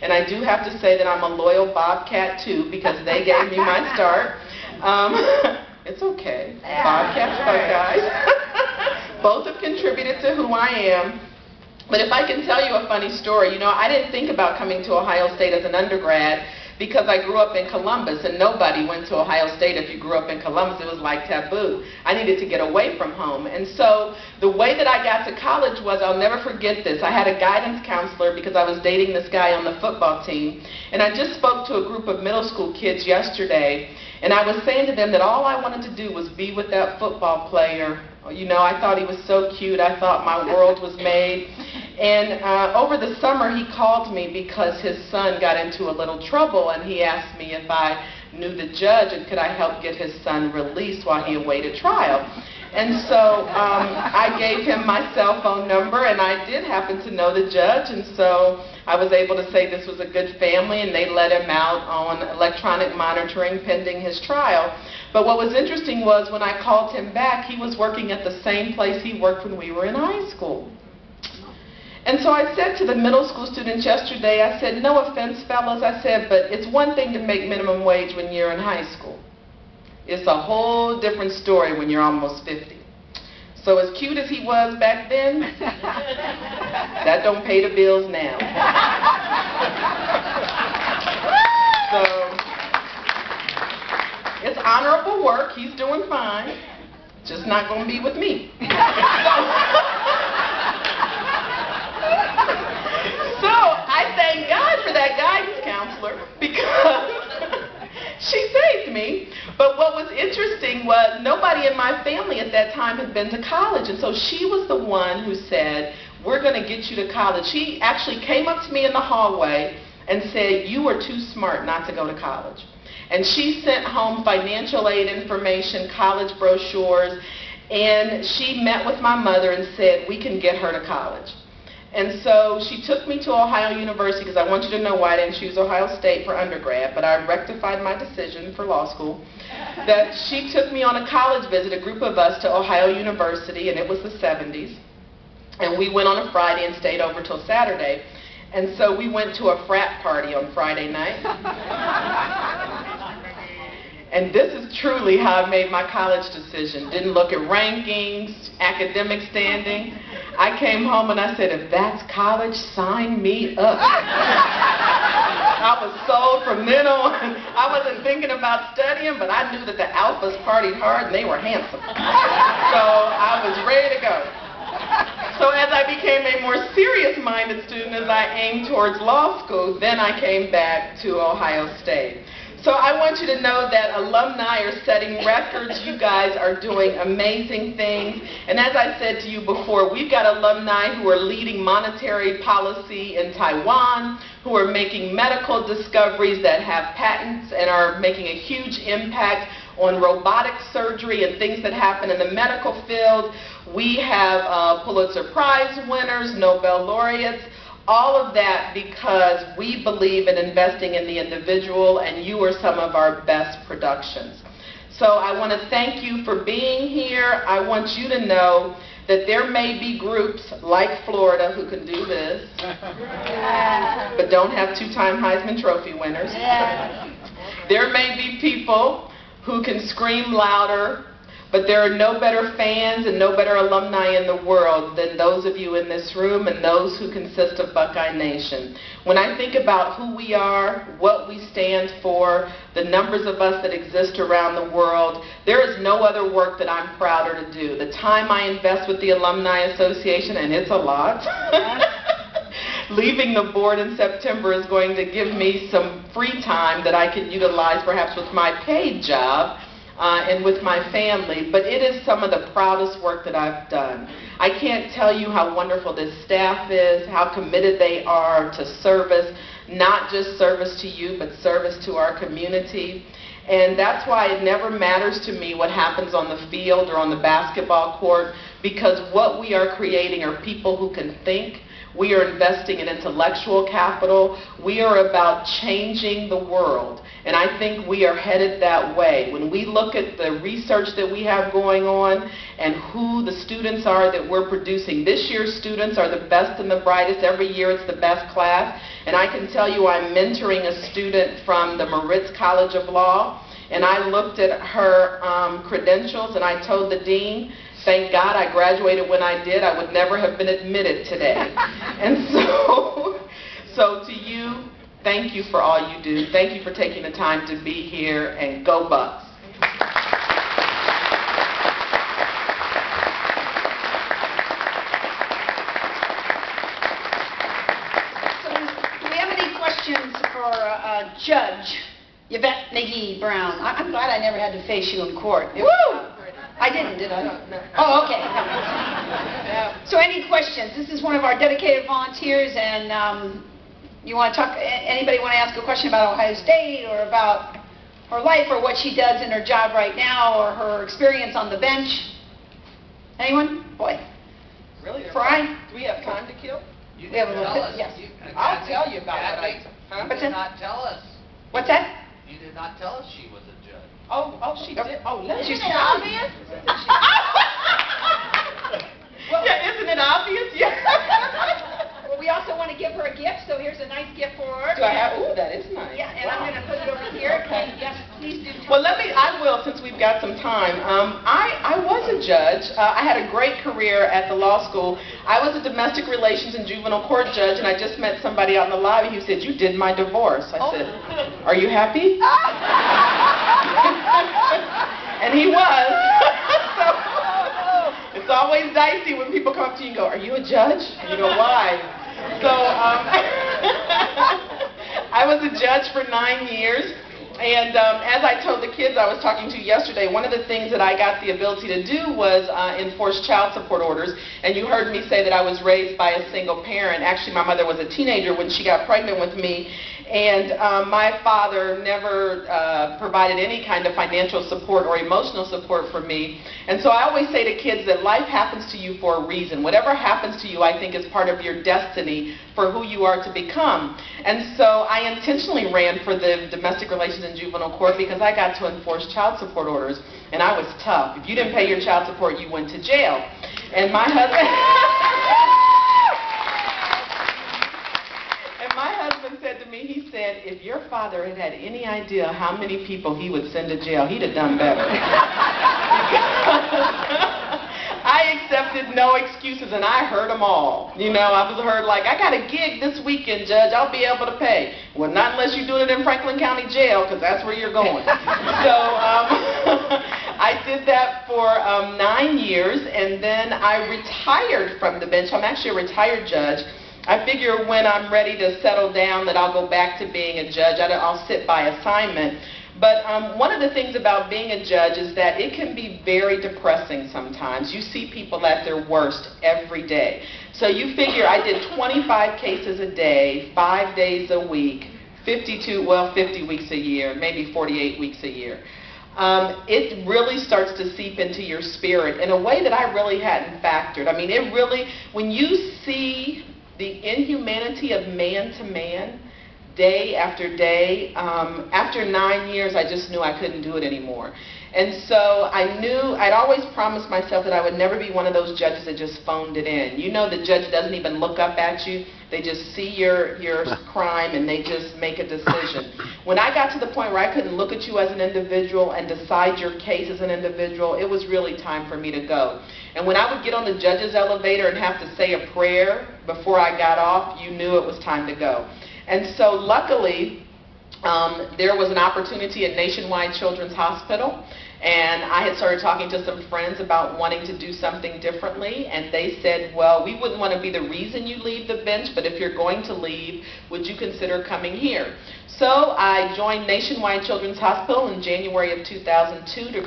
And I do have to say that I'm a loyal Bobcat too, because they gave me my start. It's okay. Bobcats, Buckeyes. Both have contributed to who I am. But if I can tell you a funny story, you know, I didn't think about coming to Ohio State as an undergrad because I grew up in Columbus, and nobody went to Ohio State if you grew up in Columbus. It was like taboo. I needed to get away from home. And so the way that I got to college was, I'll never forget this. I had a guidance counselor because I was dating this guy on the football team. And I just spoke to a group of middle school kids yesterday, and I was saying to them that all I wanted to do was be with that football player. You know, I thought he was so cute. I thought my world was made. And over the summer, he called me because his son got into a little trouble, and he asked me if I knew the judge and could I help get his son released while he awaited trial. And so I gave him my cell phone number, and I did happen to know the judge, and so I was able to say this was a good family, and they let him out on electronic monitoring pending his trial. But what was interesting was when I called him back, he was working at the same place he worked when we were in high school. And so I said to the middle school students yesterday, I said, no offense, fellas, I said, but it's one thing to make minimum wage when you're in high school. It's a whole different story when you're almost 50. So as cute as he was back then, that don't pay the bills now. So it's honorable work. He's doing fine. Just not going to be with me. So I thank God for that guidance counselor because she saved me. But what was interesting was nobody in my family at that time had been to college. And so she was the one who said, we're going to get you to college. She actually came up to me in the hallway and said, you are too smart not to go to college. And she sent home financial aid information, college brochures, and she met with my mother and said, we can get her to college. And so she took me to Ohio University, because I want you to know why I didn't choose Ohio State for undergrad, but I rectified my decision for law school. That she took me on a college visit, a group of us, to Ohio University, and it was the 70s. And we went on a Friday and stayed over till Saturday. And so we went to a frat party on Friday night. And this is truly how I made my college decision. Didn't look at rankings, academic standing. I came home and I said, if that's college, sign me up. I was sold from then on. I wasn't thinking about studying, but I knew that the alphas partied hard and they were handsome. So I was ready to go. So as I became a more serious-minded student, as I aimed towards law school, then I came back to Ohio State. So I want you to know that alumni are setting records. You guys are doing amazing things. And as I said to you before, we've got alumni who are leading monetary policy in Taiwan, who are making medical discoveries that have patents and are making a huge impact on robotic surgery and things that happen in the medical field. We have Pulitzer Prize winners, Nobel laureates. All of that because we believe in investing in the individual, and you are some of our best productions. So I want to thank you for being here. I want you to know that there may be groups like Florida who can do this, but don't have two-time Heisman Trophy winners. There may be people who can scream louder, but there are no better fans and no better alumni in the world than those of you in this room and those who consist of Buckeye Nation. When I think about who we are, what we stand for, the numbers of us that exist around the world, there is no other work that I'm prouder to do. The time I invest with the Alumni Association, and it's a lot, leaving the board in September is going to give me some free time that I can utilize perhaps with my paid job and with my family, but it is some of the proudest work that I've done. I can't tell you how wonderful this staff is, how committed they are to service, not just service to you, but service to our community. And that's why it never matters to me what happens on the field or on the basketball court, because what we are creating are people who can think. We are investing in intellectual capital. We are about changing the world. And I think we are headed that way. When we look at the research that we have going on and who the students are that we're producing, this year's students are the best and the brightest. Every year it's the best class. And I can tell you I'm mentoring a student from the Moritz College of Law. And I looked at her credentials and I told the dean, thank God I graduated when I did. I would never have been admitted today. And so to you, thank you for all you do. Thank you for taking the time to be here, and go Bucks. So do we have any questions for Judge Yvette McGee Brown? I'm glad I never had to face you in court. Woo! I didn't, did I? No. Oh, okay. So any questions? This is one of our dedicated volunteers, and you want to talk, anybody want to ask a question about Ohio State or about her life or what she does in her job right now or her experience on the bench? Anyone? Boy. Really? Fry? Do we have time to kill? You We have a little tell bit, us. yes. I'll tell you about Kathy, it. You did not tell us. What's that? You did not tell us she was a judge. Oh, she did. Oh, let She's me. obvious. Yeah, isn't it obvious? Yeah. Well, we also want to give her a gift, so here's a nice gift for her. Do I have? Ooh, that is nice. Yeah, and I'm going to put it over here. Okay. And yes, please do. Well, I will, since we've got some time. I was a judge. I had a great career at the law school. I was a domestic relations and juvenile court judge, and I just met somebody out in the lobby who said, you did my divorce. I said, are you happy? And he was. So, it's always dicey when people come up to you and go, are you a judge? And you go, why? So I was a judge for 9 years. And as I told the kids I was talking to yesterday, one of the things that I got the ability to do was enforce child support orders. And you heard me say that I was raised by a single parent. Actually, my mother was a teenager when she got pregnant with me. And my father never provided any kind of financial support or emotional support for me. And so I always say to kids that life happens to you for a reason. Whatever happens to you, I think, is part of your destiny for who you are to become. And so I intentionally ran for the domestic relations and juvenile court because I got to enforce child support orders. And I was tough. If you didn't pay your child support, you went to jail. And my husband... said to me, he said, if your father had had any idea how many people he would send to jail, he'd have done better. I accepted no excuses, and I heard them all. You know, I was heard like, I got a gig this weekend, Judge, I'll be able to pay. Well, not unless you're doing it in Franklin County Jail, because that's where you're going. So I did that for 9 years, and then I retired from the bench. I'm actually a retired judge. I figure when I'm ready to settle down that I'll go back to being a judge. I'll sit by assignment. But one of the things about being a judge is that it can be very depressing sometimes. You see people at their worst every day. So you figure I did 25 cases a day, 5 days a week, 50 weeks a year, maybe 48 weeks a year. It really starts to seep into your spirit in a way that I really hadn't factored. I mean, it really, when you see the inhumanity of man to man, day after day, after 9 years, I just knew I couldn't do it anymore. And so I knew, I'd always promised myself that I would never be one of those judges that just phoned it in. You know, the judge doesn't even look up at you. They just see your crime and they just make a decision. When I got to the point where I couldn't look at you as an individual and decide your case as an individual, it was really time for me to go. And when I would get on the judge's elevator and have to say a prayer before I got off, you knew it was time to go. And so luckily, there was an opportunity at Nationwide Children's Hospital, and I had started talking to some friends about wanting to do something differently, and they said, well, we wouldn't want to be the reason you leave the bench, but if you're going to leave, would you consider coming here? So I joined Nationwide Children's Hospital in January of 2002 to